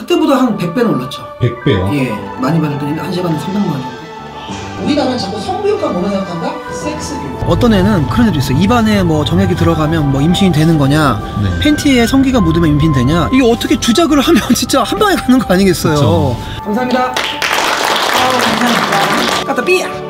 그때보다 한 100배는 올랐죠. 100배요? 예, 많이 받을 때는 1시간에 300만 원 정도. 우리나라는 자꾸 성교육과 뭐라 생각한다? 섹스교육. 어떤 애는 그런 애도 있어. 입안에 뭐 정액이 들어가면 뭐 임신이 되는 거냐, 네. 팬티에 성기가 묻으면 임신되냐, 이게 어떻게 주작을 하면 진짜 한 방에 가는 거 아니겠어요. 그쵸. 감사합니다. 감사합니다. 까다 삐야.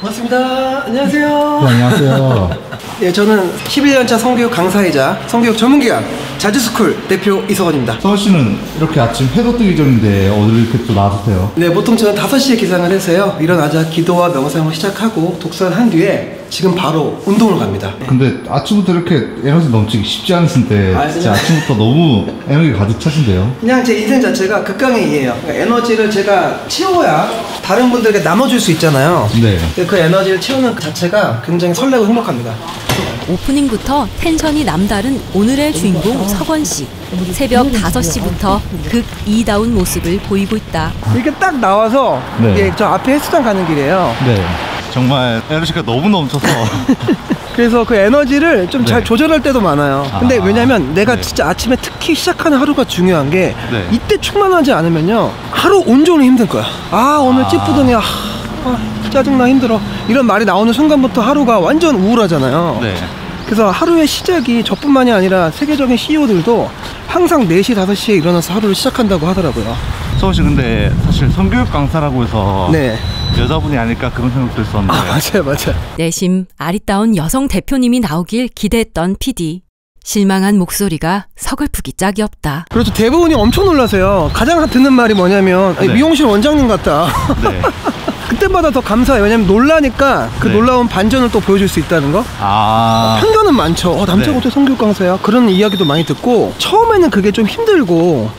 고맙습니다. 안녕하세요. 네, 안녕하세요. 예, 저는 11년차 성교육 강사이자 성교육 전문기관 자주스쿨 대표 이석원입니다. 서울 씨는 이렇게 아침 해도 뜨기 전인데 어딜 이렇게 또 나서세요? 네, 보통 저는 5시에 기상을 해서요. 일어나자 기도와 명상을 시작하고 독서를 한 뒤에 지금 바로 운동을 갑니다. 근데 아침부터 이렇게 에너지 넘치기 쉽지 않으신데 진짜 아침부터 너무 에너지 가득 차신데요? 그냥 제 인생 자체가 극강의이에요. 그러니까 에너지를 제가 채워야 다른 분들에게 나눠줄 수 있잖아요. 네. 그 에너지를 채우는 그 자체가 굉장히 설레고 행복합니다. 오프닝부터 텐션이 남다른 오늘의 주인공 석원씨. 새벽 5시부터 극 2다운 모습을 보이고 있다. 이렇게 딱 나와서 네. 이게 저 앞에 헬스장 가는 길이에요. 네. 정말 에너지가 너무 넘쳐서 그래서 그 에너지를 좀 잘 조절할 때도 많아요. 근데 왜냐면 내가 진짜 아침에 특히 시작하는 하루가 중요한 게 이때 충만하지 않으면요 하루 온종일 힘들 거야. 아 오늘 찌뿌둥이야. 짜증나 힘들어 이런 말이 나오는 순간부터 하루가 완전 우울하잖아요. 네. 그래서 하루의 시작이 저뿐만이 아니라 세계적인 CEO들도 항상 4시, 5시에 일어나서 하루를 시작한다고 하더라고요. 서울 씨 근데 사실 성교육 강사라고 해서 네. 여자분이 아닐까 그런 생각도 했었는데 맞아요. 내심 아리따운 여성 대표님이 나오길 기대했던 PD. 실망한 목소리가 서글프기 짝이 없다. 그렇죠. 대부분이 엄청 놀라세요. 가장 듣는 말이 뭐냐면 아니, 미용실 원장님 같다. 네. 그때마다 더 감사해요. 왜냐면 놀라니까 그 놀라운 반전을 또 보여줄 수 있다는 거. 편견은 많죠. 남자가 어떻게 성교육 강사야? 그런 이야기도 많이 듣고 처음에는 그게 좀 힘들고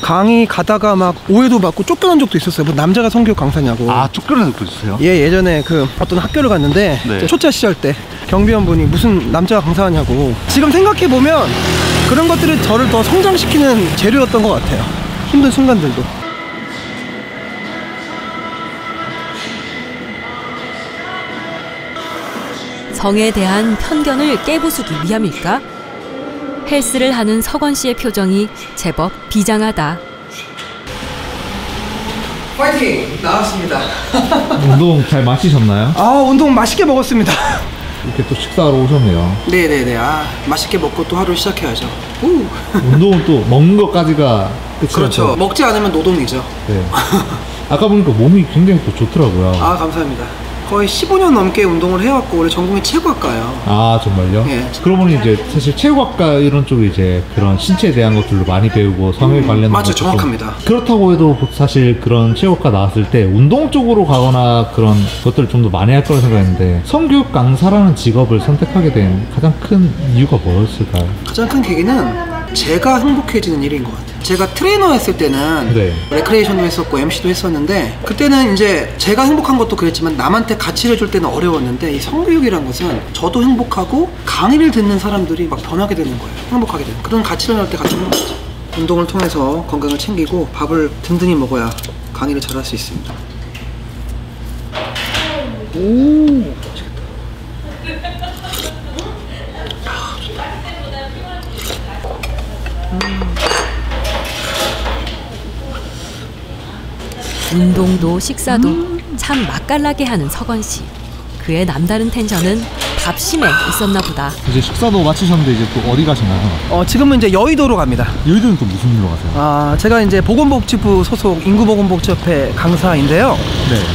강의 가다가 막 오해도 받고 쫓겨난 적도 있었어요. 뭐 남자가 성교육 강사냐고. 쫓겨난 적도 있어요? 예, 예전에 그 어떤 학교를 갔는데 초짜 시절 때 경비원분이 무슨 남자가 강사하냐고. 지금 생각해보면 그런 것들이 저를 더 성장시키는 재료였던 것 같아요. 힘든 순간들도. 성에 대한 편견을 깨부수기 위함일까? 헬스를 하는 석원 씨의 표정이 제법 비장하다. 파이팅! 나왔습니다. 운동 잘 마치셨나요? 운동 맛있게 먹었습니다. 이렇게 또 식사하러 오셨네요. 네네네. 맛있게 먹고 또 하루 시작해야죠. 운동은 또 먹는 것까지가 끝이라서. 그렇죠. 먹지 않으면 노동이죠. 네. 아까 보니까 몸이 굉장히 또 좋더라고요. 감사합니다. 거의 15년 넘게 운동을 해왔고 원래 전공이 체육학과예요. 정말요? 예. 그러면 이제 사실 체육학과 이런 쪽에 이제 그런 신체에 대한 것들도 많이 배우고 성에 관련된 맞아요. 정확합니다. 그렇다고 해도 사실 그런 체육학과 나왔을 때 운동 쪽으로 가거나 그런 것들을 좀 더 많이 할 거라 생각했는데 성교육 강사라는 직업을 선택하게 된 가장 큰 이유가 뭐였을까요? 가장 큰 계기는 제가 행복해지는 일인 것 같아요. 제가 트레이너 했을 때는 레크레이션도 했었고 MC도 했었는데 그때는 이제 제가 행복한 것도 그랬지만 남한테 가치를 줄 때는 어려웠는데 이 성교육이란 것은 저도 행복하고 강의를 듣는 사람들이 막 변하게 되는 거예요. 행복하게 되는 그런 가치를 나올 때 같이 행복하죠. 운동을 통해서 건강을 챙기고 밥을 든든히 먹어야 강의를 잘할 수 있습니다. 맛있겠다. 운동도 식사도 참 맛깔나게 하는 석원 씨. 그의 남다른 텐션은 밥심에 있었나 보다. 이제 식사도 마치셨는데 이제 또 어디 가시나요? 지금은 이제 여의도로 갑니다. 여의도는 또 무슨 일로 가세요? 제가 이제 보건복지부 소속 인구보건복지협회 강사인데요.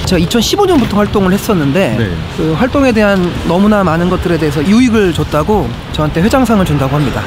제가 2015년부터 활동을 했었는데 그 활동에 대한 너무나 많은 것들에 대해서 유익을 줬다고 저한테 회장상을 준다고 합니다.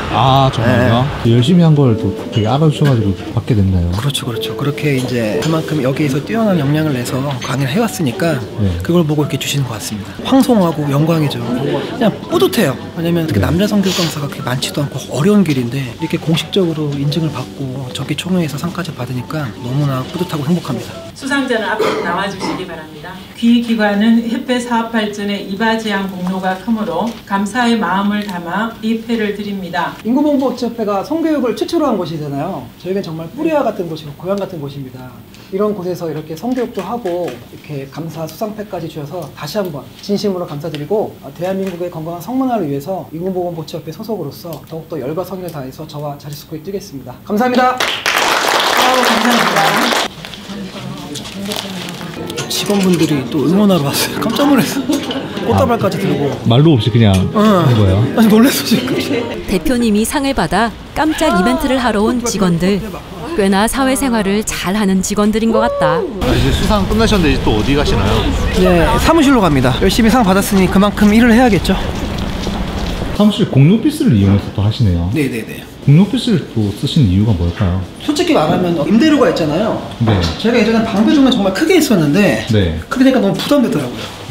정말요? 열심히 한 걸 또 되게 알아주셔가지고 받게 됐나요? 그렇죠. 그렇게 이제 그만큼 여기에서 뛰어난 역량을 내서 강의를 해왔으니까 그걸 보고 이렇게 주시는 것 같습니다. 황송하고 영광이죠. 그냥 뿌듯해요. 왜냐면 남자 성교육 강사가 그렇게 많지도 않고 어려운 길인데 이렇게 공식적으로 인증을 받고 정기총회에서 상까지 받으니까 너무나 뿌듯하고 행복합니다. 수상자는 앞으로 나와주시기 바랍니다. 귀기관은 협회 사업 발전에 이바지한 공로가 크므로 감사의 마음을 담아 이 패를 드립니다. 인구보건복지협회가 성교육을 최초로 한 곳이잖아요. 저희가 정말 뿌리와 같은 곳이고 고향 같은 곳입니다. 이런 곳에서 이렇게 성교육도 하고 이렇게 감사 수상패까지 주셔서 다시 한번 진심으로 감사드리고 대한민국의 건강한 성문화를 위해서 인공보건복지협회 소속으로서 더욱더 열과 성의를 다해서 저와 자리수코에 뛰겠습니다. 감사합니다. 감사합니다. 직원분들이 또 응원하러 왔어요. 깜짝 놀랐어. 꽃다발까지 들고. 말로 없이 그냥 한 거예요? 아니 놀랐어 지금. 대표님이 상을 받아 깜짝 이벤트를 하러 온 직원들. 꽤나 사회생활을 잘하는 직원들인 것 같다. 이제 수상 끝나셨는데 이제 또 어디 가시나요? 네, 사무실로 갑니다. 열심히 상 받았으니 그만큼 일을 해야겠죠. 사무실 공유 오피스를 이용해서 또 하시네요. 네네네. 공유 오피스를 또 쓰신 이유가 뭘까요? 솔직히 말하면 임대료가 있잖아요. 네. 제가 예전에 방배동에 정말 크게 있었는데 네. 크게 되니까 너무 부담되더라고요.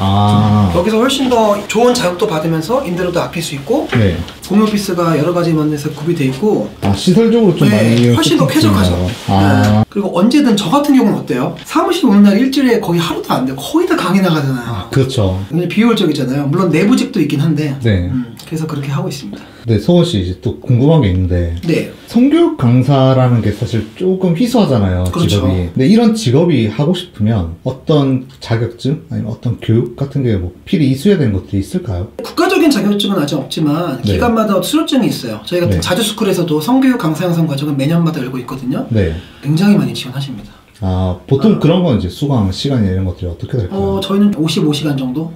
여기서 훨씬 더 좋은 자격도 받으면서 임대료도 아낄 수 있고 네. 공유 오피스가 여러 가지 면에서 구비돼 있고 시설적으로 좀 많이 훨씬 더 쾌적하죠. 네. 그리고 언제든 저 같은 경우는 어때요? 사무실 오는 날 일주일에 거의 하루도 안 돼요. 거의 다 강의 나가잖아요. 그렇죠. 굉장히 비효율적이잖아요. 물론 내부직도 있긴 한데 네. 그래서 그렇게 하고 있습니다. 네, 서원 씨 이제 또 궁금한 게 있는데 네. 성교육 강사라는 게 사실 조금 희소하잖아요. 그렇죠. 직업이. 근데 이런 직업이 하고 싶으면 어떤 자격증 아니면 어떤 교육 같은 게 뭐 필히 이수해야 되는 것들이 있을까요? 국가적인 자격증은 아직 없지만 네. 기관마다 수료증이 있어요. 저희 같은 네. 자주스쿨에서도 성교육 강사 양성 과정은 매년마다 열고 있거든요. 네. 굉장히 많이 지원하십니다. 보통 그런 건 이제 수강 시간이 이런 것들이 어떻게 될까요? 저희는 55시간 정도?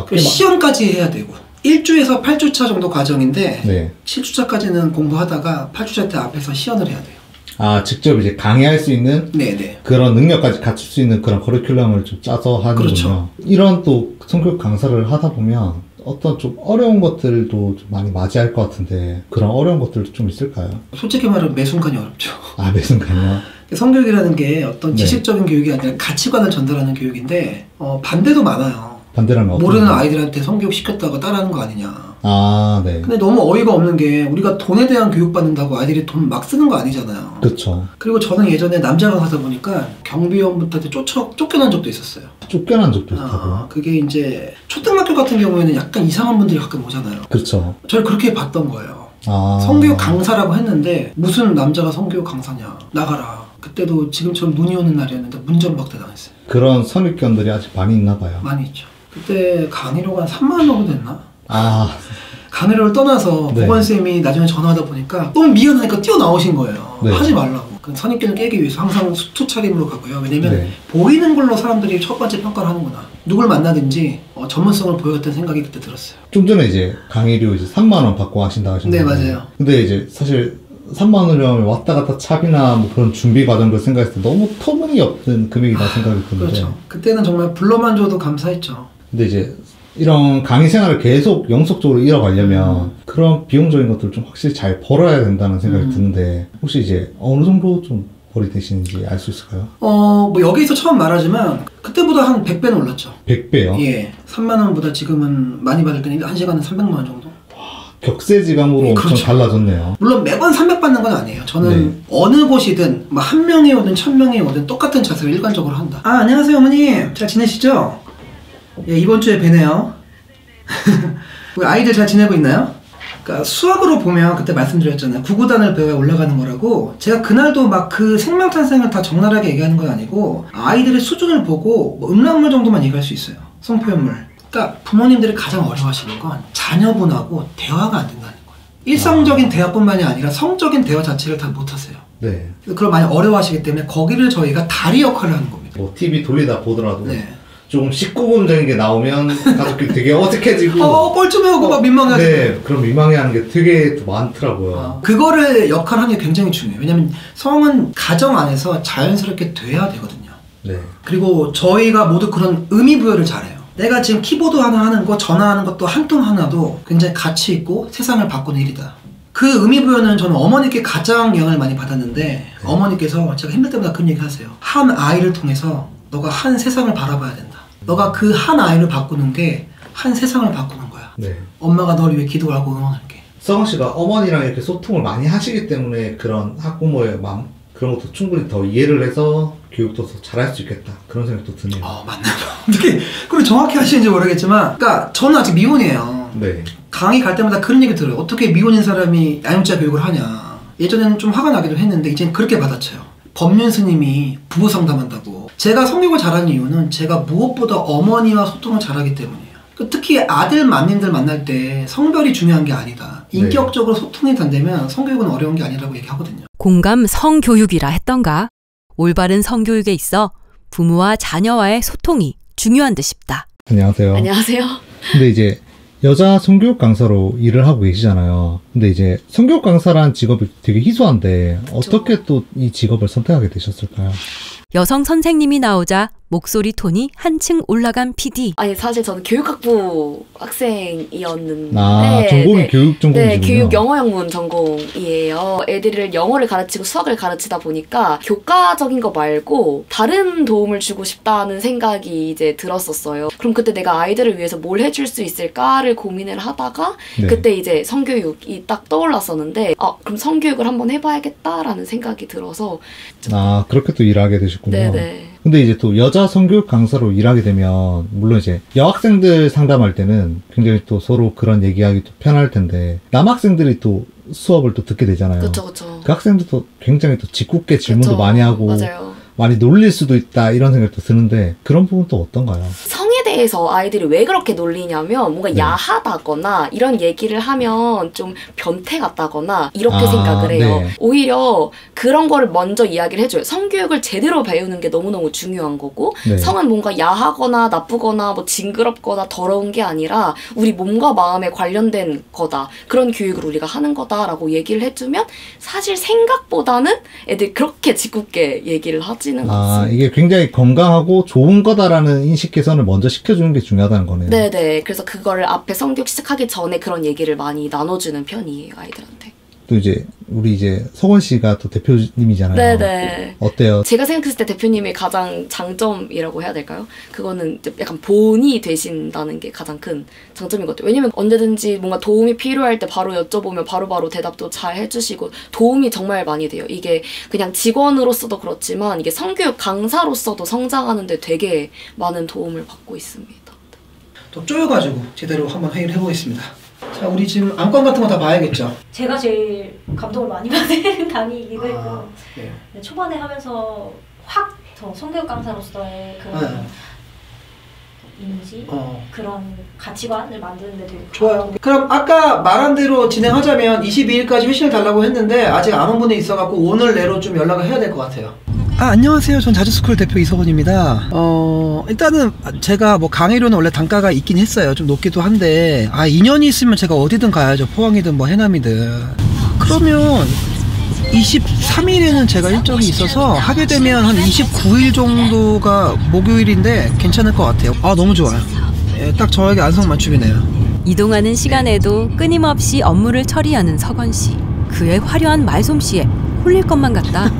꽤 시연까지 해야 되고 1주에서 8주차 정도 과정인데 네. 7주차까지는 공부하다가 8주차 때 앞에서 시연을 해야 돼요. 직접 이제 강의할 수 있는 네네. 그런 능력까지 갖출 수 있는 그런 커리큘럼을 좀 짜서 하는군요. 그렇죠. 이런 또 성교육 강사를 하다 보면 어떤 좀 어려운 것들도 좀 많이 맞이할 것 같은데 그런 어려운 것들도 좀 있을까요? 솔직히 말하면 매 순간이 어렵죠. 매 순간요? 성교육이라는 게 어떤 네. 지식적인 교육이 아니라 가치관을 전달하는 교육인데 반대도 많아요. 반대라면 모르는 아이들한테 성교육 시켰다고 따라하는 거 아니냐. 네. 근데 너무 어이가 없는 게 우리가 돈에 대한 교육 받는다고 아이들이 돈 막 쓰는 거 아니잖아요. 그렇죠. 그리고 저는 예전에 남자가 가다 보니까 경비원분한테 쫓겨난 적도 있었어요. 쫓겨난 적도 있다고요? 그게 이제 초등학교 같은 경우에는 약간 이상한 분들이 가끔 오잖아요. 그렇죠. 저를 그렇게 봤던 거예요. 성교육 강사라고 했는데 무슨 남자가 성교육 강사냐, 나가라. 그때도 지금처럼 눈이 오는 날이었는데 문전박대 당했어요. 그런 선입견들이 아직 많이 있나 봐요. 많이 있죠. 그때 강의료가 한 3만 원 정도 됐나? 강의료를 떠나서 네. 보건쌤이 나중에 전화하다 보니까 너무 미안하니까 뛰어나오신 거예요. 네. 하지 말라고. 그 선입견을 깨기 위해서 항상 수트 차림으로 가고요. 왜냐면 네. 보이는 걸로 사람들이 첫 번째 평가를 하는구나. 누굴 만나든지 전문성을 보여야겠다는 생각이 그때 들었어요. 좀 전에 이제 강의료 이제 3만 원 받고 하신다고 하셨는데. 네, 맞아요. 근데 이제 사실 3만 원이면 왔다 갔다 차비나 뭐 그런 준비 과정들 생각했을 때 너무 터무니없는 금액이다 생각이 드는데. 그렇죠. 그때는 정말 불러만 줘도 감사했죠. 근데 이제 이런 강의 생활을 계속 영속적으로 이어가려면 그런 비용적인 것들을 좀 확실히 잘 벌어야 된다는 생각이 드는데 혹시 이제 어느 정도 좀 벌이 되시는지 알 수 있을까요? 뭐 여기서 처음 말하지만 그때보다 한 100배는 올랐죠. 100배요? 예. 3만 원보다 지금은 많이 받을 때는 1시간에 300만 원 정도. 격세지감으로 엄청 그렇죠. 달라졌네요. 물론 매번 300 받는 건 아니에요. 저는 네. 어느 곳이든 뭐 1명이 오든 1000명이 오든 똑같은 자세를 일관적으로 한다. 안녕하세요 어머님. 잘 지내시죠? 예, 이번 주에 뵈네요. 우리 아이들 잘 지내고 있나요? 그러니까 수학으로 보면 그때 말씀드렸잖아요. 구구단을 배워야 올라가는 거라고. 제가 그날도 막 그 생명탄생을 다 적나라하게 얘기하는 건 아니고 아이들의 수준을 보고 뭐 음란물 정도만 얘기할 수 있어요. 성표현물. 그러니까 부모님들이 가장 어려워하시는 건 자녀분하고 대화가 안 된다는 거예요. 일상적인 대화뿐만이 아니라 성적인 대화 자체를 다 못하세요. 네. 그걸 많이 어려워하시기 때문에 거기를 저희가 다리 역할을 하는 겁니다. 뭐 TV 돌리다 보더라도 네. 조금 19금적인 게 나오면 가족끼리 되게 어색해지고 뻘쭘해하고 막 민망해하고. 네, 그런 민망해하는 게 되게 많더라고요. 그거를 역할하는 게 굉장히 중요해요. 왜냐면 성은 가정 안에서 자연스럽게 돼야 되거든요. 네. 그리고 저희가 모두 그런 의미부여를 잘해요. 내가 지금 키보드 하나 하는 거, 전화하는 것도 한 통 하나도 굉장히 가치 있고 세상을 바꾸는 일이다. 그 의미부여는 저는 어머니께 가장 영향을 많이 받았는데 어머니께서 제가 힘들 때마다 그런 얘기 하세요. 한 아이를 통해서 너가 한 세상을 바라봐야 된다. 너가 그 한 아이를 바꾸는 게 한 세상을 바꾸는 거야. 네. 엄마가 너를 위해 기도를 하고 응원할게. 서원 씨가 어머니랑 이렇게 소통을 많이 하시기 때문에 그런 학부모의 마음 그런 것도 충분히 더 이해를 해서 교육도 더 잘할 수 있겠다 그런 생각도 드네요. 맞나요? 어떻게 그걸 정확히 하시는지 모르겠지만, 그러니까 저는 아직 미혼이에요. 네. 강의 갈 때마다 그런 얘기 들어요. 어떻게 미혼인 사람이 양육자 교육을 하냐. 예전에는 좀 화가 나기도 했는데 이제는 그렇게 받아쳐요. 법륜 스님이 부부 상담한다고. 제가 성교육을 잘하는 이유는 제가 무엇보다 어머니와 소통을 잘하기 때문이에요. 특히 아들 맏님들 만날 때 성별이 중요한 게 아니다. 인격적으로 소통이 된다면 성교육은 어려운 게 아니라고 얘기하거든요. 공감 성교육이라 했던가? 올바른 성교육에 있어 부모와 자녀와의 소통이 중요한 듯 싶다. 안녕하세요. 안녕하세요. 근데 이제 여자 성교육 강사로 일을 하고 계시잖아요. 근데 이제 성교육 강사라는 직업이 되게 희소한데 어떻게 또 이 직업을 선택하게 되셨을까요? 여성 선생님이 나오자 목소리 톤이 한층 올라간 PD. 아니 사실 저는 교육학부 학생이었는데 전공이 네, 교육 전공이군요. 네, 교육 영어 영문 전공이에요. 애들을 영어를 가르치고 수학을 가르치다 보니까 교과적인 거 말고 다른 도움을 주고 싶다는 생각이 이제 들었었어요. 그럼 그때 내가 아이들을 위해서 뭘 해줄 수 있을까를 고민을 하다가 그때 이제 성교육이 딱 떠올랐었는데 그럼 성교육을 한번 해봐야겠다라는 생각이 들어서 그렇게 또 일하게 되셨군요. 네네. 근데 이제 또 여자 성교육 강사로 일하게 되면 물론 이제 여학생들 상담할 때는 굉장히 또 서로 그런 얘기하기 또 편할 텐데 남학생들이 또 수업을 또 듣게 되잖아요. 그쵸. 그 학생들도 굉장히 또 짓궂게 질문도 그쵸. 많이 하고 맞아요. 많이 놀릴 수도 있다 이런 생각도 드는데 그런 부분 또 어떤가요? 성에 대해서 아이들이 왜 그렇게 놀리냐면 뭔가 야하다거나 이런 얘기를 하면 좀 변태 같다거나 이렇게 생각을 해요. 네. 오히려 그런 거를 먼저 이야기를 해줘요. 성교육을 제대로 배우는 게 너무너무 중요한 거고 성은 뭔가 야하거나 나쁘거나 뭐 징그럽거나 더러운 게 아니라 우리 몸과 마음에 관련된 거다. 그런 교육을 우리가 하는 거다라고 얘기를 해주면 사실 생각보다는 애들이 그렇게 짓궂게 얘기를 하지는 않습니다. 이게 굉장히 건강하고 좋은 거다라는 인식 개선을 먼저 시켜주는 게 중요하다는 거네요. 네네. 그래서 그거를 앞에 성교육 시작하기 전에 그런 얘기를 많이 나눠주는 편이에요, 아이들한테. 또 이제 우리 이제 석원 씨가 또 대표님이잖아요. 네네. 어때요? 제가 생각했을 때 대표님의 가장 장점이라고 해야 될까요? 그거는 약간 본이 되신다는 게 가장 큰 장점인 것 같아요. 왜냐면 언제든지 뭔가 도움이 필요할 때 바로 여쭤보면 바로바로 대답도 잘 해주시고 도움이 정말 많이 돼요. 이게 그냥 직원으로서도 그렇지만 이게 성교육 강사로서도 성장하는 데 되게 많은 도움을 받고 있습니다. 또 쪼여가지고 제대로 한번 회의를 해보겠습니다. 자, 우리 지금 안건 같은 거 다 봐야겠죠? 제가 제일 감동을 많이 받은 강의이기도 했고 네. 초반에 하면서 확 저 성교육 강사로서의 그런 이미지, 그런 가치관을 만드는데 되게 좋아요. 그럼 아까 말한 대로 진행하자면 22일까지 회신을 달라고 했는데 아직 안 온 분이 있어갖고 오늘 내로 좀 연락을 해야 될 것 같아요. 안녕하세요. 전 자주스쿨 대표 이석원입니다. 일단은 제가 뭐 강의료는 원래 단가가 있긴 했어요. 좀 높기도 한데 2년이 있으면 제가 어디든 가야죠. 포항이든 뭐 해남이든. 그러면 23일에는 제가 일정이 있어서 하게 되면 한 29일 정도가 목요일인데 괜찮을 것 같아요. 너무 좋아요. 딱 저에게 안성맞춤이네요. 이동하는 시간에도 끊임없이 업무를 처리하는 석원 씨. 그의 화려한 말솜씨에 홀릴 것만 같다.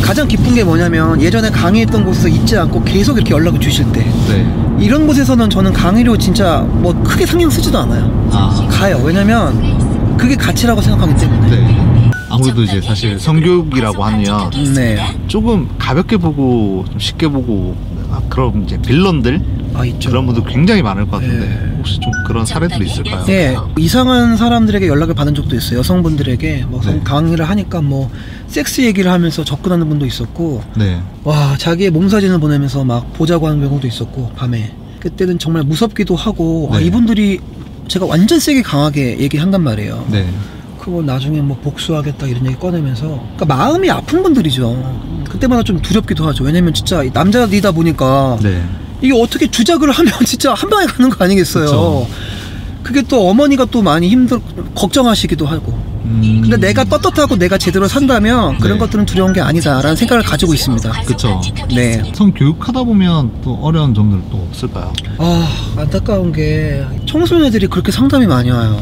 가장 기쁜 게 뭐냐면 예전에 강의했던 곳에서 잊지 않고 계속 이렇게 연락을 주실 때 이런 곳에서는 저는 강의료 진짜 뭐 크게 신경 쓰지도 않아요. 가요. 왜냐면 그게 가치라고 생각하기 때문에. 아무래도 이제 사실 성교육이라고 하면 조금 가볍게 보고 좀 쉽게 보고 그런 이제 빌런들 있죠. 그런 분들 굉장히 많을 것 같은데 혹시 좀 그런 사례들이 있을까요? 네, 이상한 사람들에게 연락을 받은 적도 있어요. 여성분들에게 뭐 강의를 하니까 뭐 섹스 얘기를 하면서 접근하는 분도 있었고 와 자기의 몸사진을 보내면서 막 보자고 하는 경우도 있었고 밤에 그때는 정말 무섭기도 하고 이분들이 제가 완전 세게 강하게 얘기한단 말이에요. 그걸 나중에 뭐 복수하겠다 이런 얘기 꺼내면서 그러니까 마음이 아픈 분들이죠. 그때마다 좀 두렵기도 하죠. 왜냐면 진짜 남자이다 보니까 이게 어떻게 주작을 하면 진짜 한 방에 가는 거 아니겠어요. 그쵸. 그게 또 어머니가 또 많이 걱정하시기도 하고 근데 내가 떳떳하고 내가 제대로 산다면 그런 것들은 두려운 게 아니다라는 생각을 가지고 있습니다. 그렇죠. 성교육하다 보면 또 어려운 점들 또 없을까요? 안타까운 게 청소년들이 그렇게 상담이 많이 와요.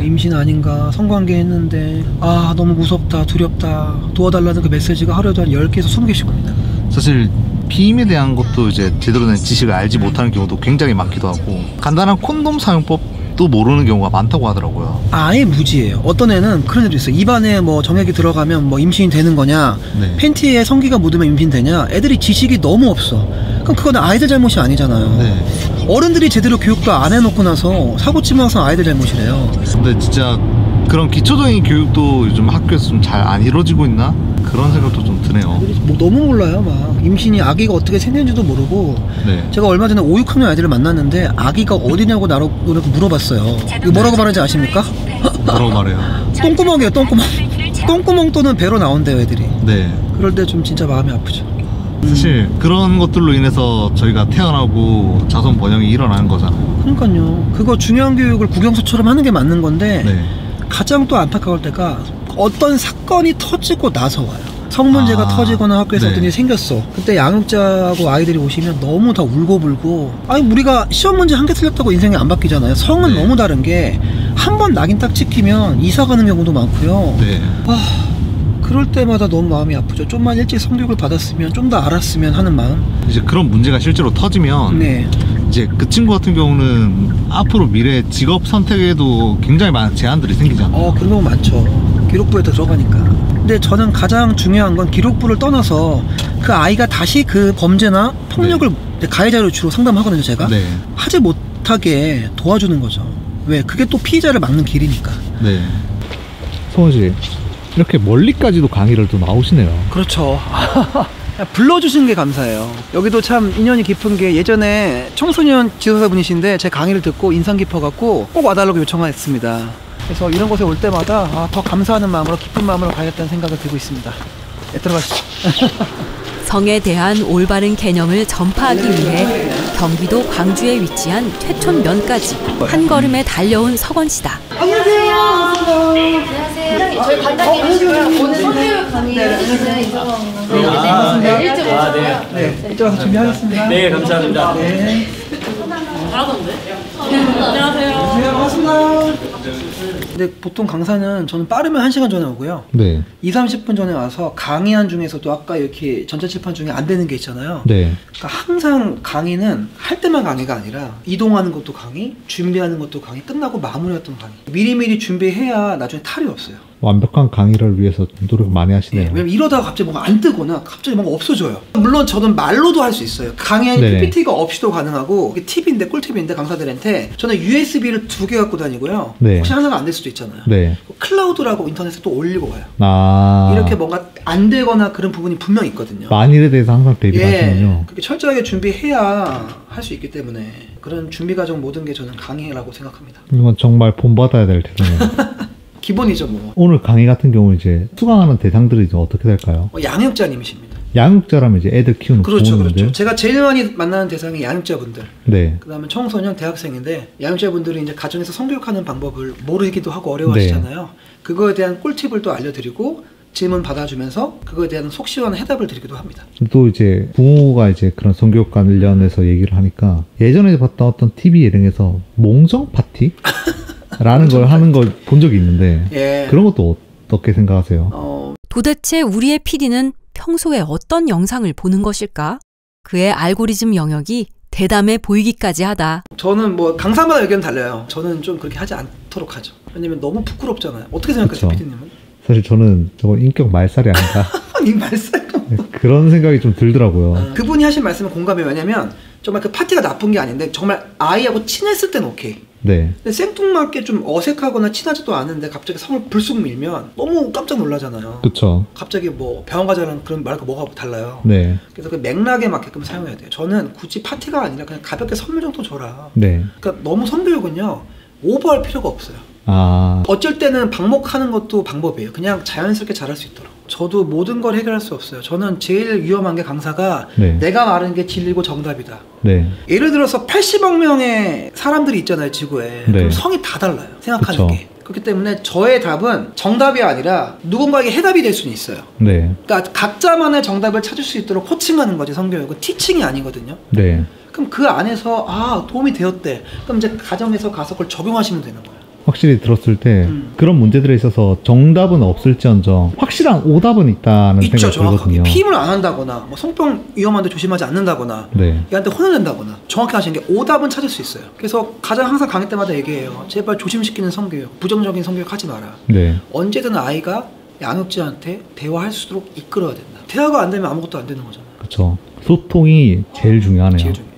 임신 아닌가, 성관계 했는데 너무 무섭다, 두렵다, 도와달라는 그 메시지가 하루에도 한 10개에서 20개씩 옵니다. 사실 피임에 대한 것도 이제 제대로 된 지식을 알지 못하는 경우도 굉장히 많기도 하고 간단한 콘돔 사용법도 모르는 경우가 많다고 하더라고요. 아예 무지예요. 어떤 애는 그런 애도 있어요. 입안에 뭐 정액이 들어가면 뭐 임신이 되는 거냐, 팬티에 성기가 묻으면 임신되냐, 애들이 지식이 너무 없어. 그럼 그건 아이들 잘못이 아니잖아요. 어른들이 제대로 교육도 안 해놓고 나서 사고치면서 아이들 잘못이래요. 근데 진짜 그런 기초적인 교육도 요즘 학교에서 좀 잘 안 이루어지고 있나? 그런 생각도 좀 드네요. 뭐 너무 몰라요. 막 임신이 아기가 어떻게 생겼는지도 모르고. 네. 제가 얼마 전에 5, 6학년 아이들을 만났는데 아기가 어디냐고 나로 물어봤어요. 이거 뭐라고 말하는지 아십니까? 뭐라고 말해요? 똥구멍이에요. 똥구멍. 똥구멍 또는 배로 나온대요 애들이. 네. 그럴 때 좀 진짜 마음이 아프죠. 사실 그런 것들로 인해서 저희가 태어나고 자손 번영이 일어나는 거잖아요. 그러니까요. 그거 중요한 교육을 국영수처럼 하는 게 맞는 건데 네. 가장 또 안타까울 때가 어떤 사건이 터지고 나서 와요. 성문제가 터지거나 학교에서 네. 어떤 일이 생겼어. 그때 양육자하고 아이들이 오시면 너무 다 울고불고. 아니 우리가 시험 문제 한 개 틀렸다고 인생이 안 바뀌잖아요. 성은 네. 너무 다른 게 한 번 낙인 딱 찍히면 이사 가는 경우도 많고요. 네. 그럴 때마다 너무 마음이 아프죠. 좀만 일찍 성교육을 받았으면, 좀 더 알았으면 하는 마음. 이제 그런 문제가 실제로 터지면 네. 이제 그 친구 같은 경우는 앞으로 미래 직업 선택에도 굉장히 많은 제한들이 생기잖아요. 그런 경우 많죠. 기록부에도 들어가니까. 근데 저는 가장 중요한 건 기록부를 떠나서 그 아이가 다시 그 범죄나 폭력을 가해자로 주로 상담하거든요, 제가. 네. 하지 못하게 도와주는 거죠. 왜? 그게 또 피의자를 막는 길이니까. 네. 성원 씨, 이렇게 멀리까지도 강의를 또 나오시네요. 그렇죠. 불러주신 게 감사해요. 여기도 참 인연이 깊은 게 예전에 청소년 지도사분이신데 제 강의를 듣고 인상 깊어갖고 꼭 와달라고 요청했습니다. 그래서 이런 곳에 올 때마다 더 감사하는 마음으로, 깊은 마음으로 가야겠다는 생각을 들고 있습니다. 네, 들어가시죠. 성에 대한 올바른 개념을 전파하기 위해 경기도 광주에 위치한 퇴촌면까지 한 걸음에 달려온 석원 씨다. 안녕하세요. 저희 반장님이시고요. 오늘 성교육 강의 해주시는 이성원 선생님. 일찍 오셨고요. 네, 이쪽 와서 준비하겠습니다. 네, 감사합니다. 네. 잘하던데? 안녕하세요. 반갑습니다. 근데 보통 강사는 저는 빠르면 1시간 전에 오고요. 네. 20-30분 전에 와서 강의한 중에서도 아까 이렇게 전체 칠판 중에 안 되는 게 있잖아요. 네. 그러니까 항상 강의는 할 때만 강의가 아니라 이동하는 것도 강의, 준비하는 것도 강의, 끝나고 마무리했던 강의. 미리미리 준비해야 나중에 탈이 없어요. 완벽한 강의를 위해서 노력 많이 하시네요. 네, 왜냐면 이러다가 갑자기 뭔가 안 뜨거나 갑자기 뭔가 없어져요. 물론 저는 말로도 할 수 있어요. 강의 네. PPT가 없이도 가능하고, 이게 팁인데, 꿀팁인데 강사들한테 저는 USB를 2개 갖고 다니고요. 네. 혹시 하나가 안 될 수도 있잖아요. 네. 클라우드라고 인터넷에 또 올리고 와요. 이렇게 뭔가 안 되거나 그런 부분이 분명히 있거든요. 만일에 대해서 항상 대비를 하시는군요. 그렇게 철저하게 준비해야 할 수 있기 때문에 그런 준비 과정 모든 게 저는 강의라고 생각합니다. 이건 정말 본받아야 될 태도네요. 기본이죠 뭐. 오늘 강의 같은 경우 이제 수강하는 대상들이 이제 어떻게 될까요? 양육자님이십니다. 양육자라면 이제 애들 키우는 그렇죠, 부모님들. 그렇죠. 제가 제일 많이 만나는 대상이 양육자분들. 네. 그다음에 청소년, 대학생인데 양육자분들이 이제 가정에서 성교육하는 방법을 모르기도 하고 어려워하시잖아요. 네. 그거에 대한 꿀팁을 또 알려드리고 질문 받아주면서 그거에 대한 속 시원한 해답을 드리기도 합니다. 또 이제 부모가 이제 그런 성교육 관련해서 얘기를 하니까 예전에 봤던 어떤 TV 예능에서 몽정 파티? 라는 걸 하는 걸 본 적이 있는데 예. 그런 것도 어떻게 생각하세요? 도대체 우리의 PD는 평소에 어떤 영상을 보는 것일까? 그의 알고리즘 영역이 대담해 보이기까지 하다. 저는 뭐 강사마다 의견은 달라요. 저는 좀 그렇게 하지 않도록 하죠. 왜냐면 너무 부끄럽잖아요. 어떻게 생각하세요, PD님은? 사실 저는 저거 인격 말살이 아닌가. 아니 말살. 그런 생각이 좀 들더라고요. 그분이 하신 말씀은 공감해요. 왜냐면 정말 그 파티가 나쁜 게 아닌데 정말 아이하고 친했을 땐 오케이. 네. 근데 생뚱맞게 좀 어색하거나 친하지도 않은데 갑자기 성을 불쑥 밀면 너무 깜짝 놀라잖아요. 그쵸. 갑자기 뭐 병원 가자는 그런 말과 뭐가 달라요. 네. 그래서 그 맥락에 맞게끔 사용해야 돼요. 저는 굳이 파티가 아니라 그냥 가볍게 선물 정도 줘라. 네. 그러니까 너무 성교육은요 오버할 필요가 없어요. 어쩔 때는 방목하는 것도 방법이에요. 그냥 자연스럽게 잘할 수 있도록. 저도 모든 걸 해결할 수 없어요. 저는 제일 위험한 게 강사가 네. 내가 말하는 게 진리고 정답이다. 네. 예를 들어서 80억 명의 사람들이 있잖아요, 지구에. 네. 그럼 성이 다 달라요. 생각하는 그쵸. 게. 그렇기 때문에 저의 답은 정답이 아니라 누군가에게 해답이 될 수는 있어요. 네. 그러니까 각자만의 정답을 찾을 수 있도록 코칭하는 거지, 성교육은. 티칭이 아니거든요. 네. 그럼 그 안에서 도움이 되었대. 그럼 이제 가정에서 가서 그걸 적용하시면 되는 거예요. 확실히 들었을 때 그런 문제들에 있어서 정답은 없을지언정 확실한 오답은 있다는 있죠, 생각이 정확하게. 들거든요. 피임을 안 한다거나 뭐 성병 위험한데 조심하지 않는다거나 네. 얘한테 혼을 낸다거나 정확히 하시는 게 오답은 찾을 수 있어요. 그래서 가장 항상 강의 때마다 얘기해요. 제발 조심시키는 성교육, 부정적인 성교육 하지 마라. 네. 언제든 아이가 양육자한테 대화할 수 있도록 이끌어야 된다. 대화가 안 되면 아무것도 안 되는 거잖아요. 그렇죠. 소통이 제일 중요하네요. 제일 중요해요.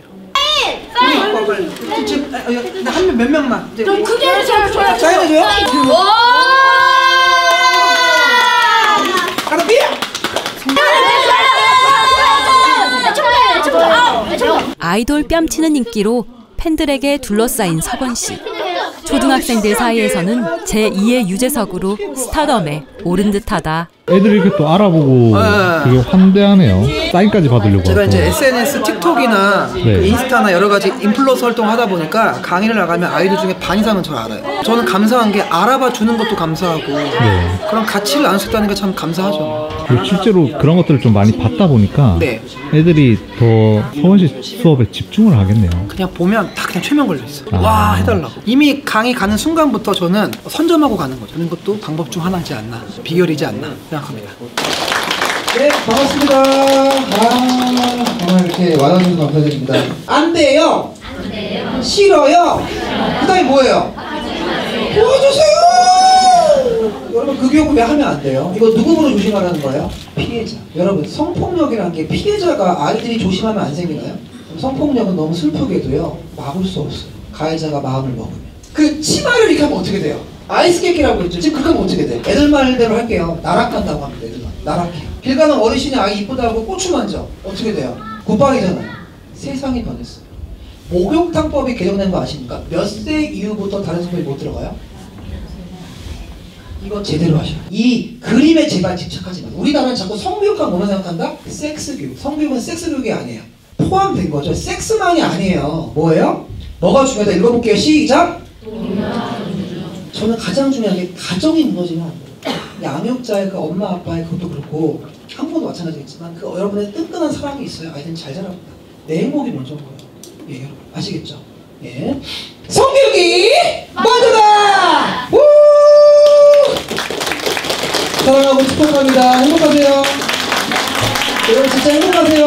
지금 몇 명만. 좀 크게 해주세요. 사인해줘요? 아이돌 뺨치는 인기로 팬들에게 둘러싸인 석원 씨. 초등학생들 사이에서는 제2의 유재석으로 스타덤에 오른 듯하다. 애들이 이렇게 또 알아보고 되게 환대하네요. 사인까지 받으려고. 제가 하고. 이제 SNS, 틱톡이나 네. 인스타나 여러 가지 인플루언서 활동을 하다 보니까 강의를 나가면 아이들 중에 반 이상은 저를 알아요. 저는 감사한 게 알아봐 주는 것도 감사하고 네. 그런 가치를 나눌 수 있다는 게 참 감사하죠. 그리고 실제로 그런 것들을 좀 많이 받다 보니까 네. 애들이 더 서원 씨 수업에 집중을 하겠네요. 그냥 보면 다 그냥 최면 걸려 있어. 아. 와 해달라고. 이미 강의 가는 순간부터 저는 선점하고 가는 거죠. 그런 것도 방법 중 하나이지 않나, 비결이지 않나 생각합니다. 네, 반갑습니다. 정말 이렇게 와주셔서 감사드립니다. 안 돼요. 싫어요. 그 다음에 뭐예요? 도와주세요. 여러분 그 경우 왜 하면 안 돼요? 이거 누구로 조심하라는 거예요? 피해자. 여러분 성폭력이라는 게 피해자가 아이들이 조심하면 안 생기나요? 성폭력은 너무 슬프게도요 막을 수 없어요. 가해자가 마음을 먹으면. 그 치마를 이렇게 하면 어떻게 돼요? 아이스케이크라고 했죠. 지금 그렇게 하면 어떻게 돼? 애들 말대로 할게요. 나락간다고 합니다. 애들 나락해요. 길 가는 어르신이 아이 이쁘다고 고추 만져. 어떻게 돼요? 굿방이잖아요. 세상이 변했어요. 목욕탕법이 개정된 거 아십니까? 몇 세 이후부터 다른 성별이 못 들어가요? 이거 제대로 하셔요. 이 그림에 제발 집착하지 마세요. 우리나라는 자꾸 성교육하면 뭐만 생각한다? 섹스교육. 성교육은 섹스교육이 아니에요. 포함된 거죠. 섹스만이 아니에요. 뭐예요? 뭐가 중요하다? 읽어볼게요. 시작! 저는 가장 중요한 게 가정이 무너지면 안 돼요. 양육자의 그 엄마 아빠의 그것도 그렇고 한국도 마찬가지겠지만 그 여러분의 끈끈한 사랑이 있어요. 아이들은 잘 자랍니다. 내 행복이 먼저인 거예요. 예, 여러분 아시겠죠? 예. 성교육이 먼저다! 우! 사랑하고 축복합니다. 행복하세요. 여러분 진짜 행복하세요.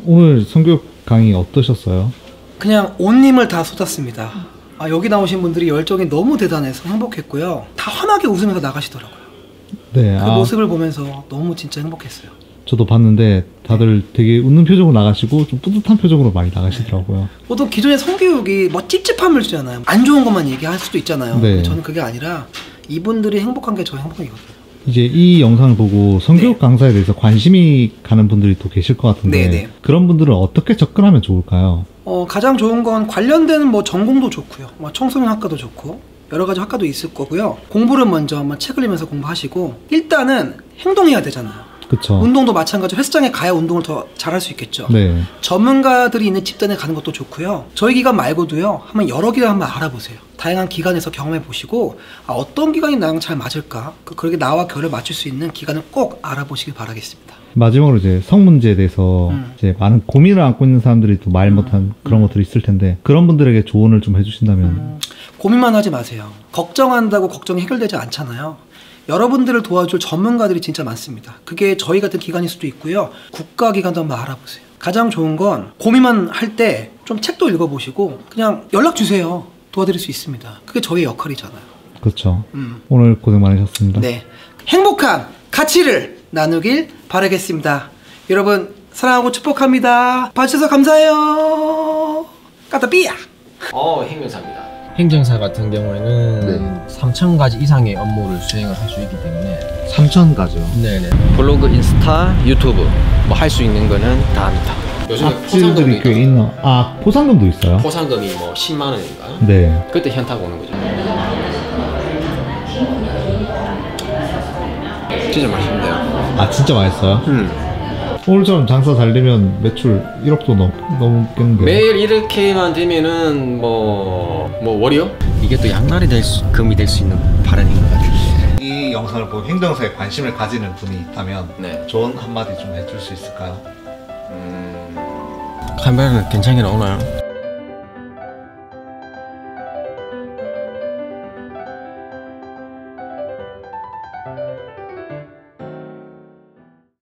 오늘 성교육 강의 어떠셨어요? 그냥 온 힘을 다 쏟았습니다. 여기 나오신 분들이 열정이 너무 대단해서 행복했고요. 다 환하게 웃으면서 나가시더라고요. 네. 그 모습을 보면서 너무 진짜 행복했어요. 저도 봤는데 다들 되게 웃는 표정으로 나가시고 좀 뿌듯한 표정으로 많이 나가시더라고요. 보통 기존의 성교육이 뭐 찝찝함을 주잖아요. 안 좋은 것만 얘기할 수도 있잖아요. 네. 저는 그게 아니라 이분들이 행복한 게 저 행복이거든요. 이제 이 영상을 보고 성교육 네. 강사에 대해서 관심이 가는 분들이 또 계실 것 같은데 네, 네. 그런 분들은 어떻게 접근하면 좋을까요? 가장 좋은 건 관련된 뭐 전공도 좋고요. 뭐 청소년 학과도 좋고 여러 가지 학과도 있을 거고요. 공부를 먼저 한번 책을 읽으면서 공부하시고 일단은 행동해야 되잖아요. 그쵸. 운동도 마찬가지로 헬스장에 가야 운동을 더 잘할 수 있겠죠. 네. 전문가들이 있는 집단에 가는 것도 좋고요. 저희 기관 말고도요. 한번 여러 기관 한번 알아보세요. 다양한 기관에서 경험해 보시고 어떤 기관이 나랑 잘 맞을까? 그렇게 나와 결을 맞출 수 있는 기관을 꼭 알아보시길 바라겠습니다. 마지막으로 이제 성 문제에 대해서 이제 많은 고민을 안고 있는 사람들이 또 말 못한 그런 것들이 있을 텐데 그런 분들에게 조언을 좀 해주신다면 고민만 하지 마세요. 걱정한다고 걱정이 해결되지 않잖아요. 여러분들을 도와줄 전문가들이 진짜 많습니다. 그게 저희 같은 기관일 수도 있고요. 국가기관도 한번 알아보세요. 가장 좋은 건 고민만 할 때 좀 책도 읽어보시고 그냥 연락 주세요. 도와드릴 수 있습니다. 그게 저희 역할이잖아요. 그렇죠. 오늘 고생 많으셨습니다. 네, 행복한 가치를 나누길 바라겠습니다. 여러분 사랑하고 축복합니다. 봐주셔서 감사해요. 까따삐야. 행정사입니다. 행정사 같은 경우에는 3,000가지 이상의 업무를 수행을 할 수 있기 때문에 3,000가지요? 네네. 블로그, 인스타, 유튜브 뭐 할 수 있는 거는 다 합니다. 요즘에 악질들이 꽤 있나? 포상금도 있어요? 포상금이 뭐 10만 원인가? 네. 그때 현타가 오는 거죠. 진짜 맛있는데요. 진짜 맛있어요? 오늘처럼 장사 잘 되면 매출 1억도 넘겠는데요? 매일 이렇게만 되면은 뭐 월요? 이게 또 양날이 금이 될 수 있는 발언인 것 같아요. 이 영상을 보고 행정사에 관심을 가지는 분이 있다면 네. 조언 한마디 좀 해줄 수 있을까요? 카메라는 괜찮게 나오나요?